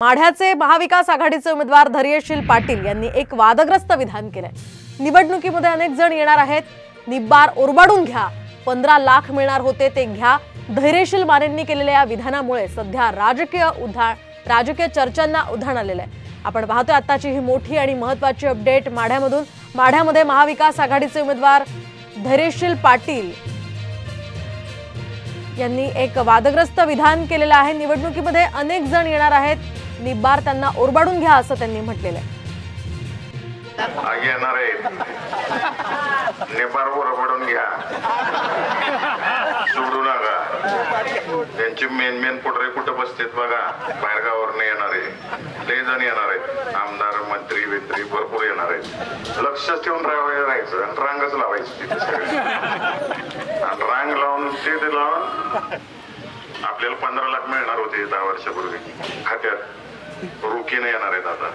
माढ्याचे महाविकास आघाडीचे उमेदवार धैर्यशील पाटील यांनी एक वादग्रस्त विधान केले। निवडणुकीमध्ये अनेक जण येणार आहेत, निब्बार ओरबाडून घ्या, 15 लाख मिळणार होते ते घ्या। धैर्यशील मानेंनी केलेल्या या विधानामुळे सध्या राजकीय चर्चांना उधाण आलेले आहे। आपण पाहतोय आताची ही मोठी आणि महत्त्वाची अपडेट माढ्यामधून। माढ्यामध्ये महाविकास आघाडीचे उमेदवार धैर्यशील पाटील यांनी एक वादग्रस्त विधान केलेलं आहे। निवडणुकीमध्ये अनेक जण येणार आहेत, निब्बार त्यांना ओरबाडून घ्या असं त्यांनी म्हटलेलं आहे। येणार आहेत, निब्बार ओरबाडून घ्या, सोडू नका। त्यांचे मेन पुढे कुठं बसतेत बघा, बाहेरगावावरून येणारे लय जण येणार आहेत, आमदार मंत्री वित्री भरपूर येणार आहेत। लक्ष ठेवून राहायचं आणि रांगच लावायची तिथे सगळे, आणि रांग लावून ते लावून आपल्याला 15 लाख मिळणार होते 10 वर्षापूर्वी खात्यात, रोखीने येणार आहेत आता।